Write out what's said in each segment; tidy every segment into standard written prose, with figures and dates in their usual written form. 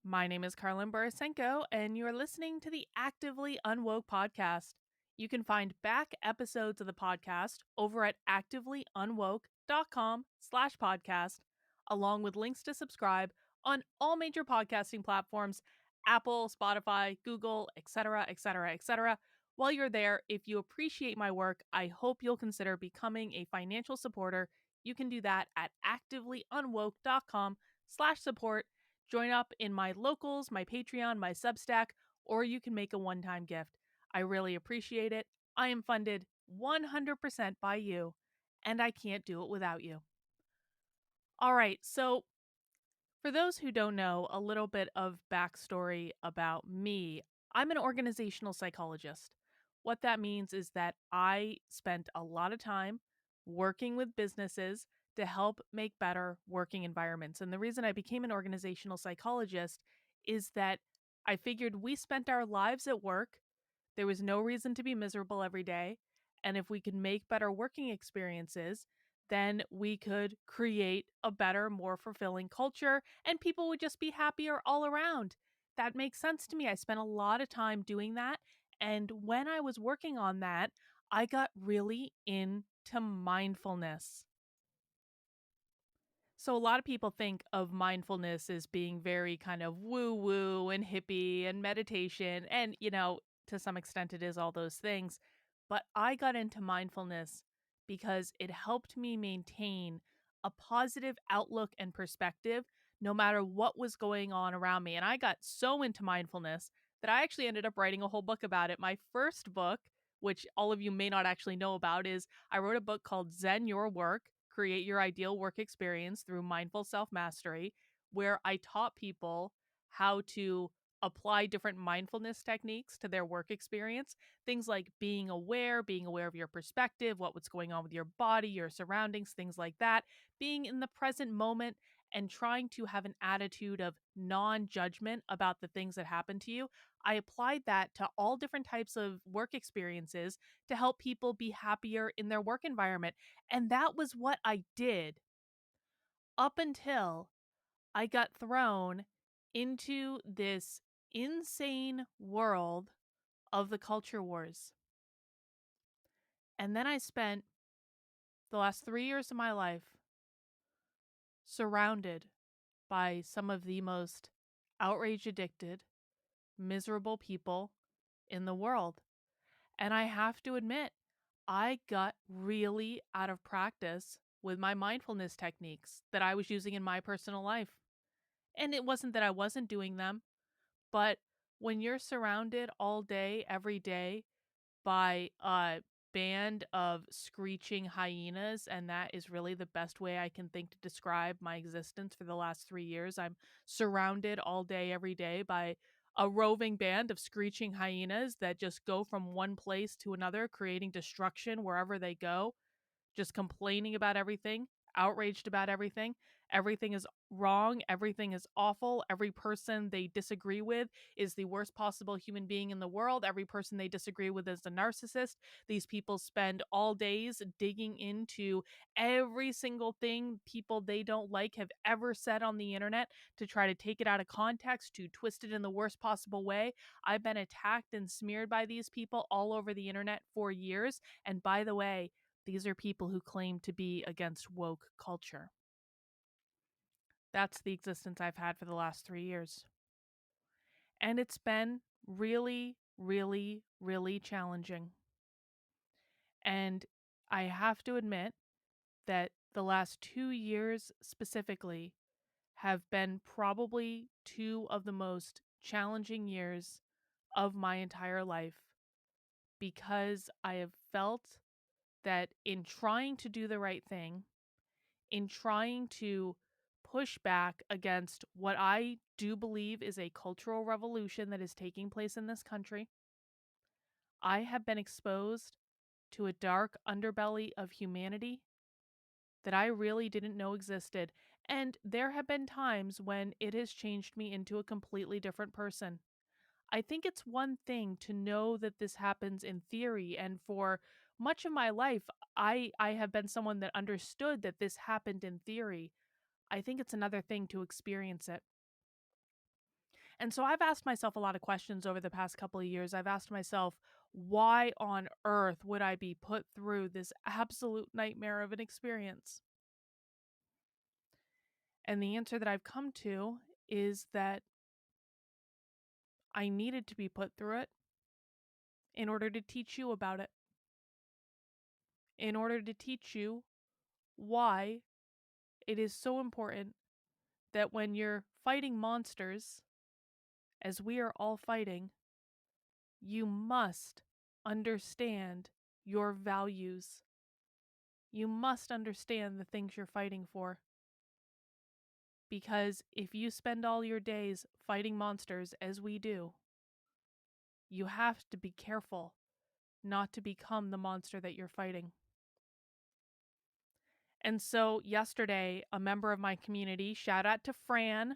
My name is Carlin Borisenko, and you're listening to the Actively Unwoke podcast. You can find back episodes of the podcast over at activelyunwoke.com/podcast, along with links to subscribe on all major podcasting platforms, Apple, Spotify, Google, etc., etc., etc. While you're there, if you appreciate my work, I hope you'll consider becoming a financial supporter. You can do that at activelyunwoke.com/support. Join up in my locals, my Patreon, my Substack, or you can make a one-time gift. I really appreciate it. I am funded 100% by you, and I can't do it without you. All right, so for those who don't know, a little bit of backstory about me. I'm an organizational psychologist. What that means is that I spent a lot of time working with businesses to help make better working environments. And the reason I became an organizational psychologist is that I figured we spent our lives at work. There was no reason to be miserable every day. And if we could make better working experiences, then we could create a better, more fulfilling culture and people would just be happier all around. That makes sense to me. I spent a lot of time doing that. And when I was working on that, I got really into mindfulness. So a lot of people think of mindfulness as being very kind of woo woo and hippie and meditation. And, to some extent it is all those things. But I got into mindfulness because it helped me maintain a positive outlook and perspective no matter what was going on around me. And I got so into mindfulness that I actually ended up writing a whole book about it. My first book, which all of you may not actually know about, is I wrote a book called Zen Your Work: Create Your Ideal Work Experience Through Mindful Self-Mastery, where I taught people how to apply different mindfulness techniques to their work experience. Things like being aware of your perspective, what's going on with your body, your surroundings, things like that, being in the present moment and trying to have an attitude of non-judgment about the things that happen to you. I applied that to all different types of work experiences to help people be happier in their work environment. And that was what I did up until I got thrown into this insane world of the culture wars. And then I spent the last 3 years of my life surrounded by some of the most outrage addicted, miserable people in the world. And I have to admit, I got really out of practice with my mindfulness techniques that I was using in my personal life. And it wasn't that I wasn't doing them, but when you're surrounded all day, every day by a band of screeching hyenas, and that is really the best way I can think to describe my existence for the last 3 years. I'm surrounded all day, every day by a roving band of screeching hyenas that just go from one place to another, creating destruction wherever they go, just complaining about everything, outraged about everything. Everything is wrong. Everything is awful. Every person they disagree with is the worst possible human being in the world. Every person they disagree with is a narcissist. These people spend all days digging into every single thing people they don't like have ever said on the internet to try to take it out of context, to twist it in the worst possible way. I've been attacked and smeared by these people all over the internet for years. And by the way, these are people who claim to be against woke culture. That's the existence I've had for the last 3 years. And it's been really, really, really challenging. And I have to admit that the last 2 years specifically have been probably two of the most challenging years of my entire life because I have felt that in trying to do the right thing, in trying to push back against what I do believe is a cultural revolution that is taking place in this country, I have been exposed to a dark underbelly of humanity that I really didn't know existed. And there have been times when it has changed me into a completely different person. I think it's one thing to know that this happens in theory, and for much of my life, I have been someone that understood that this happened in theory. I think it's another thing to experience it. And so I've asked myself a lot of questions over the past couple of years. I've asked myself, why on earth would I be put through this absolute nightmare of an experience? And the answer that I've come to is that I needed to be put through it in order to teach you about it, in order to teach you why it is so important that when you're fighting monsters, as we are all fighting, you must understand your values. You must understand the things you're fighting for. Because if you spend all your days fighting monsters, as we do, you have to be careful not to become the monster that you're fighting. And so yesterday, a member of my community, shout out to Fran.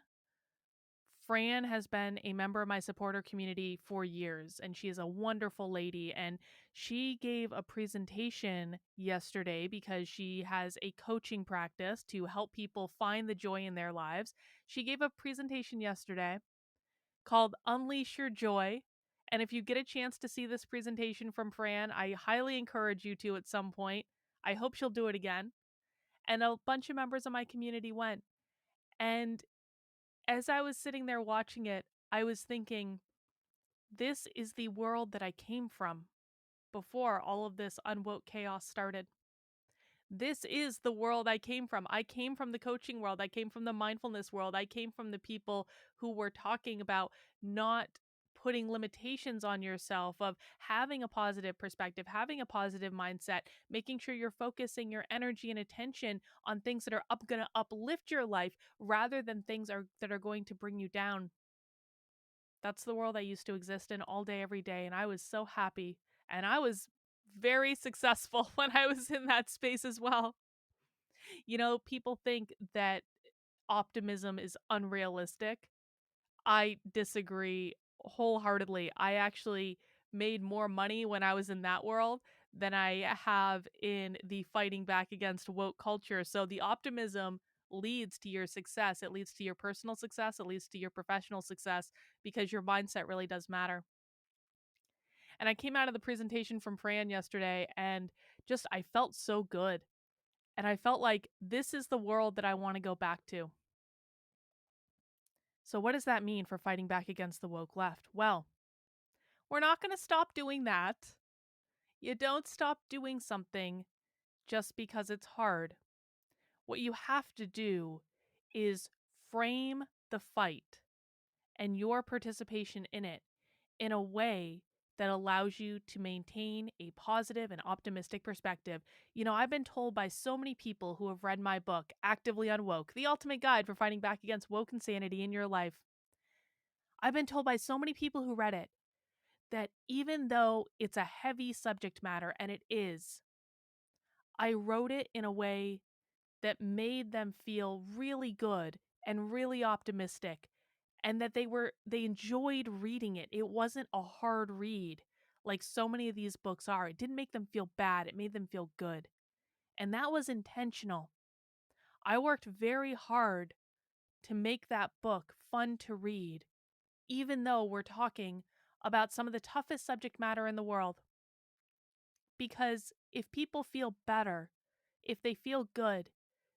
Fran has been a member of my supporter community for years, and she is a wonderful lady. And she gave a presentation yesterday because she has a coaching practice to help people find the joy in their lives. She gave a presentation yesterday called Unleash Your Joy. And if you get a chance to see this presentation from Fran, I highly encourage you to at some point. I hope she'll do it again. And a bunch of members of my community went. And as I was sitting there watching it, I was thinking, this is the world that I came from before all of this unwoke chaos started. This is the world I came from. I came from the coaching world. I came from the mindfulness world. I came from the people who were talking about not putting limitations on yourself, of having a positive perspective, having a positive mindset, making sure you're focusing your energy and attention on things that are going to uplift your life rather than things that are going to bring you down. That's the world I used to exist in all day, every day. And I was so happy. And I was very successful when I was in that space as well. You know, people think that optimism is unrealistic. I disagree wholeheartedly. I actually made more money when I was in that world than I have in the fighting back against woke culture. So the optimism leads to your success. It leads to your personal success. It leads to your professional success because your mindset really does matter. And I came out of the presentation from Fran yesterday and just, I felt so good. And I felt like this is the world that I want to go back to. So what does that mean for fighting back against the woke left? Well, we're not going to stop doing that. You don't stop doing something just because it's hard. What you have to do is frame the fight and your participation in it in a way that allows you to maintain a positive and optimistic perspective. You know, I've been told by so many people who have read my book, Actively Unwoke, the ultimate guide for fighting back against woke insanity in your life. I've been told by so many people who read it that even though it's a heavy subject matter, and it is, I wrote it in a way that made them feel really good and really optimistic, and that they enjoyed reading it. It wasn't a hard read like so many of these books are. It didn't make them feel bad, it made them feel good. And that was intentional. I worked very hard to make that book fun to read, even though we're talking about some of the toughest subject matter in the world. Because if people feel better, if they feel good,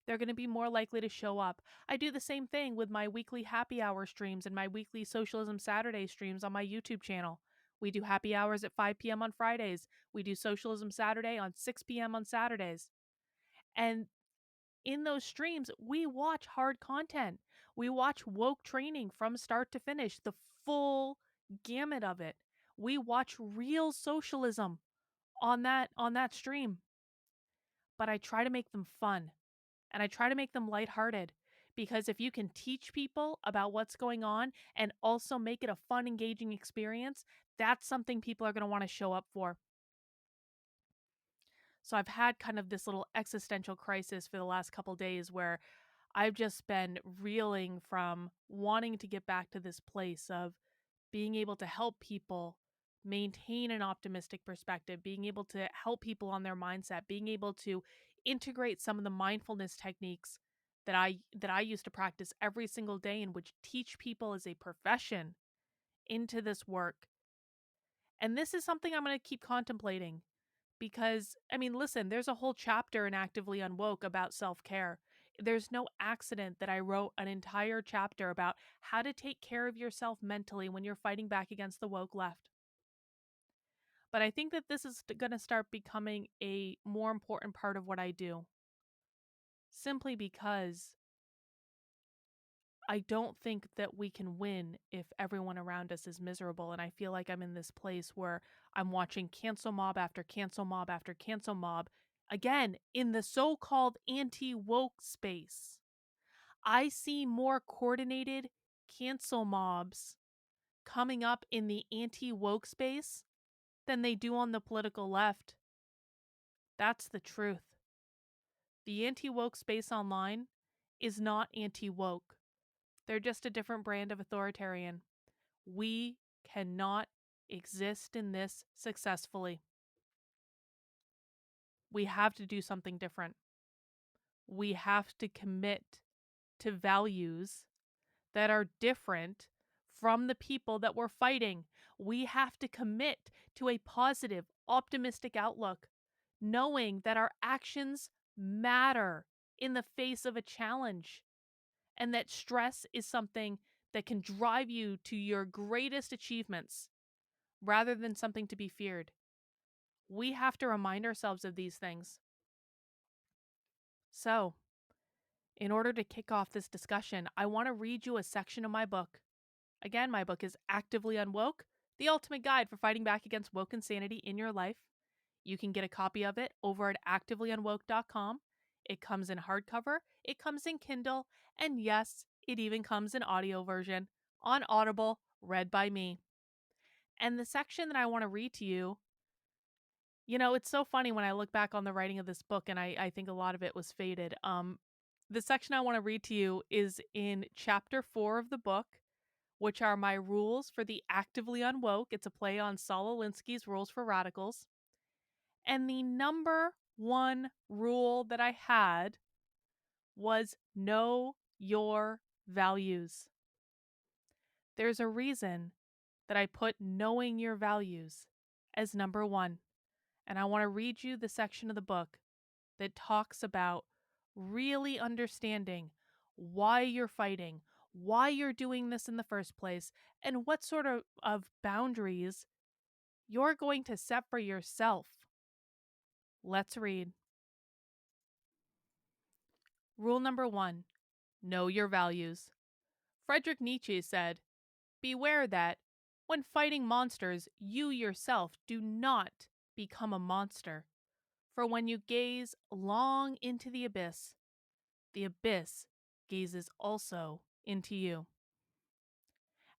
they're going to be more likely to show up. I do the same thing with my weekly happy hour streams and my weekly Socialism Saturday streams on my YouTube channel. We do happy hours at 5 p.m. on Fridays. We do Socialism Saturday on 6 p.m. on Saturdays. And in those streams, we watch hard content. We watch woke training from start to finish, the full gamut of it. We watch real socialism on that stream. But I try to make them fun and I try to make them lighthearted, because if you can teach people about what's going on and also make it a fun, engaging experience, that's something people are going to want to show up for. So I've had kind of this little existential crisis for the last couple days where I've just been reeling from wanting to get back to this place of being able to help people maintain an optimistic perspective, being able to help people on their mindset, being able to integrate some of the mindfulness techniques that I used to practice every single day and which teach people as a profession into this work. And this is something I'm going to keep contemplating because, I mean, listen, there's a whole chapter in Actively Unwoke about self care. There's no accident that I wrote an entire chapter about how to take care of yourself mentally when you're fighting back against the woke left. But I think that this is going to start becoming a more important part of what I do, simply because I don't think that we can win if everyone around us is miserable. And I feel like I'm in this place where I'm watching cancel mob after cancel mob after cancel mob, again, in the so called anti woke space. I see more coordinated cancel mobs coming up in the anti woke space than they do on the political left. That's the truth. The anti woke space online is not anti woke, they're just a different brand of authoritarian. We cannot exist in this successfully. We have to do something different. We have to commit to values that are different from the people that we're fighting. We have to commit to a positive, optimistic outlook, knowing that our actions matter in the face of a challenge, and that stress is something that can drive you to your greatest achievements rather than something to be feared. We have to remind ourselves of these things. So, in order to kick off this discussion, I want to read you a section of my book. Again, my book is Actively Unwoke, the ultimate guide for fighting back against woke insanity in your life. You can get a copy of it over at activelyunwoke.com. It comes in hardcover, it comes in Kindle, and yes, it even comes in audio version on Audible, read by me. And the section that I want to read to you, it's so funny when I look back on the writing of this book, and I think a lot of it was faded. The section I want to read to you is in chapter 4 of the book, which are my rules for the Actively Unwoke. It's a play on Saul Alinsky's Rules for Radicals. And the number one rule that I had was know your values. There's a reason that I put knowing your values as number one. And I want to read you the section of the book that talks about really understanding why you're fighting, why you're doing this in the first place, and what sort of boundaries you're going to set for yourself. Let's read. Rule number 1, know your values. Friedrich Nietzsche said, beware that, when fighting monsters, you yourself do not become a monster. For when you gaze long into the abyss gazes also into you.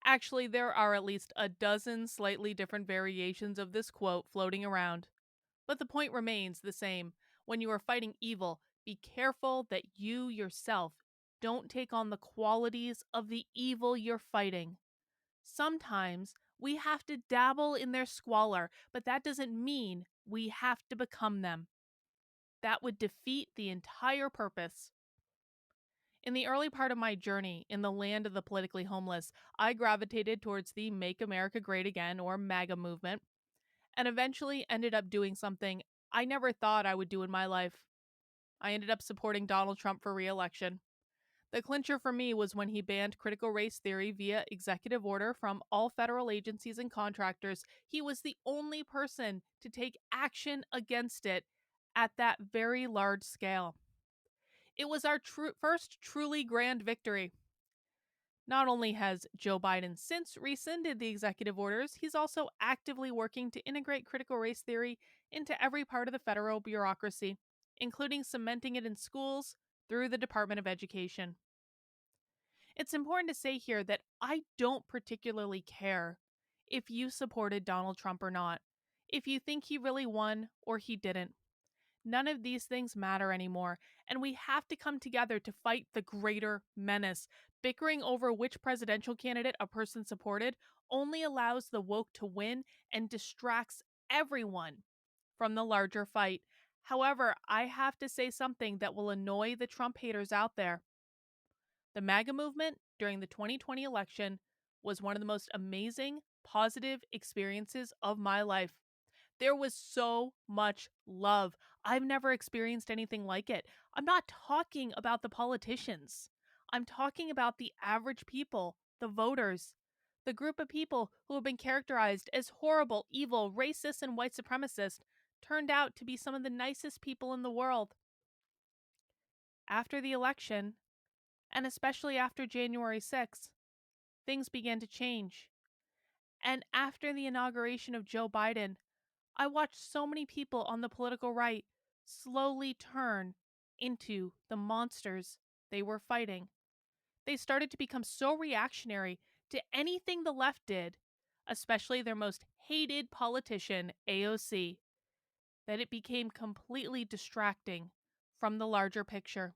Actually, there are at least a dozen slightly different variations of this quote floating around. But the point remains the same. When you are fighting evil, be careful that you yourself don't take on the qualities of the evil you're fighting. Sometimes we have to dabble in their squalor, but that doesn't mean we have to become them. That would defeat the entire purpose. In the early part of my journey in the land of the politically homeless, I gravitated towards the Make America Great Again, or MAGA movement, and eventually ended up doing something I never thought I would do in my life. I ended up supporting Donald Trump for re-election. The clincher for me was when he banned critical race theory via executive order from all federal agencies and contractors. He was the only person to take action against it at that very large scale. It was our first truly grand victory. Not only has Joe Biden since rescinded the executive orders, he's also actively working to integrate critical race theory into every part of the federal bureaucracy, including cementing it in schools through the Department of Education. It's important to say here that I don't particularly care if you supported Donald Trump or not, if you think he really won or he didn't. None of these things matter anymore, and we have to come together to fight the greater menace. Bickering over which presidential candidate a person supported only allows the woke to win and distracts everyone from the larger fight. However, I have to say something that will annoy the Trump haters out there. The MAGA movement during the 2020 election was one of the most amazing, positive experiences of my life. There was so much love. I've never experienced anything like it. I'm not talking about the politicians. I'm talking about the average people, the voters, the group of people who have been characterized as horrible, evil, racist, and white supremacist turned out to be some of the nicest people in the world. After the election, and especially after January 6th, things began to change. And after the inauguration of Joe Biden, I watched so many people on the political right slowly turn into the monsters they were fighting. They started to become so reactionary to anything the left did, especially their most hated politician, AOC, that it became completely distracting from the larger picture.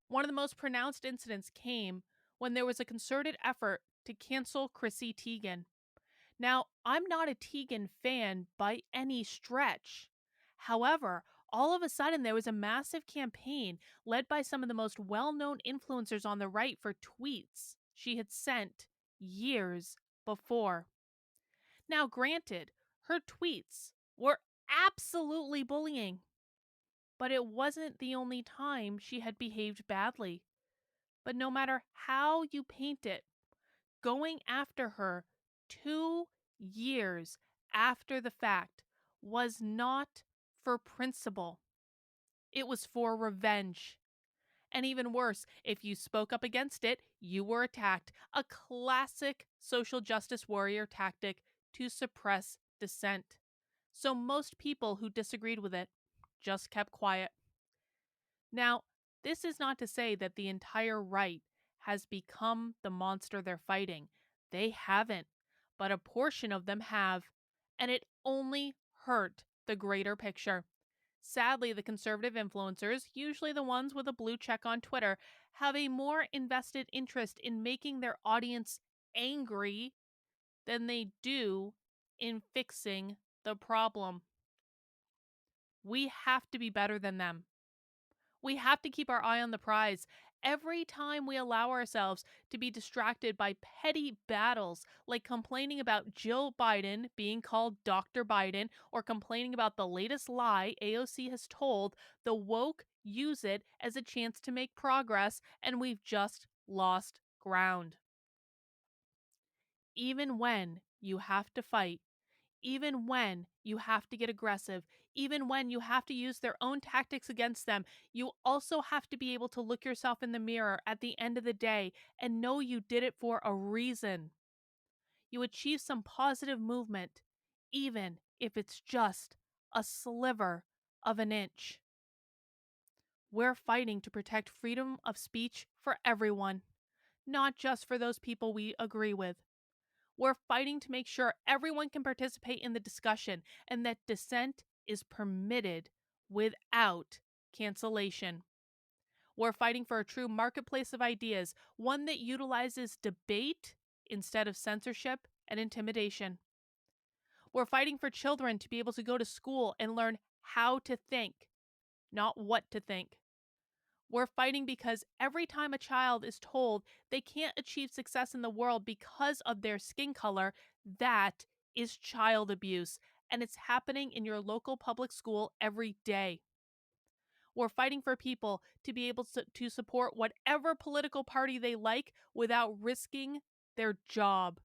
One of the most pronounced incidents came when there was a concerted effort to cancel Chrissy Teigen. Now, I'm not a Teigen fan by any stretch. However, all of a sudden there was a massive campaign led by some of the most well known influencers on the right for tweets she had sent years before. Now, granted, her tweets were absolutely bullying, but it wasn't the only time she had behaved badly. But no matter how you paint it, going after her 2 years after the fact was not for principle. It was for revenge. And even worse, if you spoke up against it, you were attacked. A classic social justice warrior tactic to suppress dissent. So most people who disagreed with it just kept quiet. Now, this is not to say that the entire right has become the monster they're fighting. They haven't, but a portion of them have, and it only hurt the greater picture. Sadly, the conservative influencers, usually the ones with a blue check on Twitter, have a more invested interest in making their audience angry than they do in fixing the problem. We have to be better than them. We have to keep our eye on the prize. Every time we allow ourselves to be distracted by petty battles, like complaining about Jill Biden being called Dr. Biden, or complaining about the latest lie AOC has told, the woke use it as a chance to make progress, and we've just lost ground. Even when you have to fight, even when you have to get aggressive, even when you have to use their own tactics against them, you also have to be able to look yourself in the mirror at the end of the day and know you did it for a reason. You achieve some positive movement, even if it's just a sliver of an inch. We're fighting to protect freedom of speech for everyone, not just for those people we agree with. We're fighting to make sure everyone can participate in the discussion and that dissent is permitted without cancellation. We're fighting for a true marketplace of ideas, one that utilizes debate instead of censorship and intimidation. We're fighting for children to be able to go to school and learn how to think, not what to think. We're fighting because every time a child is told they can't achieve success in the world because of their skin color, that is child abuse, and it's happening in your local public school every day. We're fighting for people to be able to support whatever political party they like without risking their job.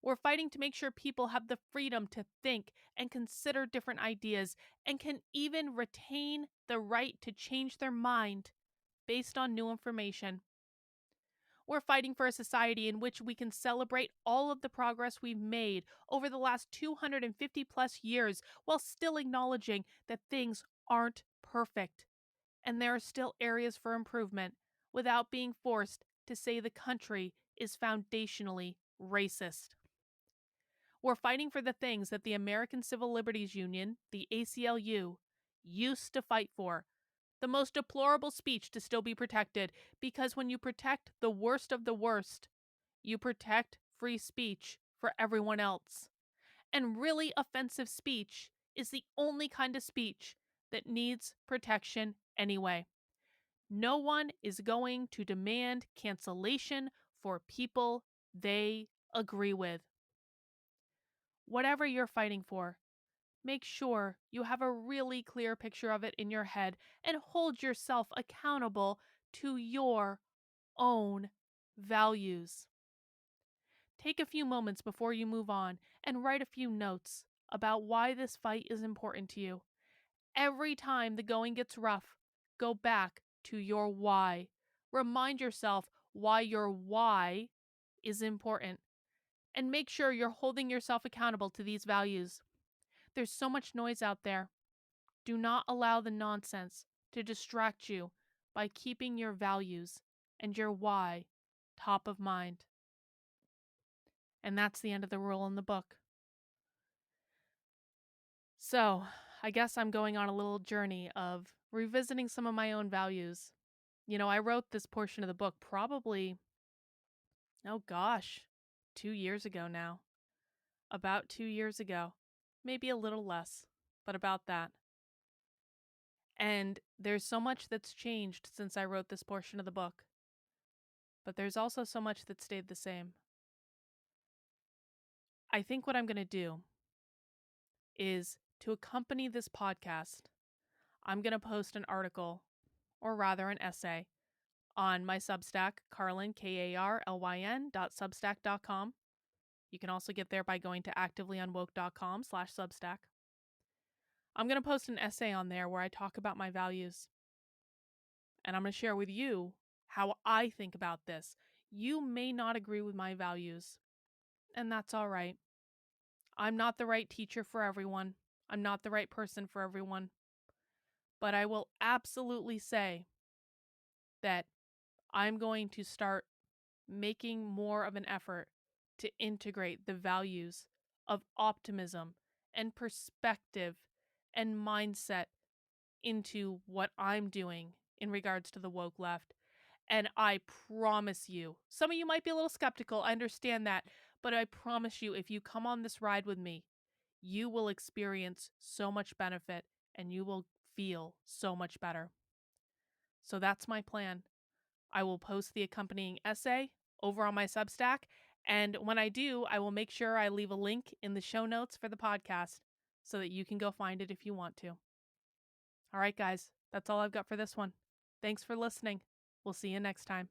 We're fighting to make sure people have the freedom to think and consider different ideas and can even retain the right to change their mind based on new information. We're fighting for a society in which we can celebrate all of the progress we've made over the last 250 plus years while still acknowledging that things aren't perfect and there are still areas for improvement without being forced to say the country is foundationally racist. We're fighting for the things that the American Civil Liberties Union, the ACLU, used to fight for. The most deplorable speech to still be protected, because when you protect the worst of the worst, you protect free speech for everyone else. And really offensive speech is the only kind of speech that needs protection anyway. No one is going to demand cancellation for people they agree with. Whatever you're fighting for, make sure you have a really clear picture of it in your head and hold yourself accountable to your own values. Take a few moments before you move on and write a few notes about why this fight is important to you. Every time the going gets rough, go back to your why. Remind yourself why your why is important and make sure you're holding yourself accountable to these values. There's so much noise out there. Do not allow the nonsense to distract you by keeping your values and your why top of mind. And that's the end of the rule in the book. So, I guess I'm going on a little journey of revisiting some of my own values. I wrote this portion of the book probably, oh gosh, 2 years ago now. About 2 years ago. Maybe a little less, but about that. And there's so much that's changed since I wrote this portion of the book. But there's also so much that stayed the same. I think what I'm going to do is to accompany this podcast, I'm going to post an article, or rather an essay, on my Substack, Carlyn, KARLYN.substack.com. You can also get there by going to activelyunwoke.com/Substack. I'm going to post an essay on there where I talk about my values. And I'm going to share with you how I think about this. You may not agree with my values, and that's all right. I'm not the right teacher for everyone. I'm not the right person for everyone. But I will absolutely say that I'm going to start making more of an effort to integrate the values of optimism and perspective and mindset into what I'm doing in regards to the woke left. And I promise you, some of you might be a little skeptical, I understand that, but I promise you, if you come on this ride with me, you will experience so much benefit and you will feel so much better. So that's my plan. I will post the accompanying essay over on my Substack, and when I do, I will make sure I leave a link in the show notes for the podcast so that you can go find it if you want to. All right, guys, that's all I've got for this one. Thanks for listening. We'll see you next time.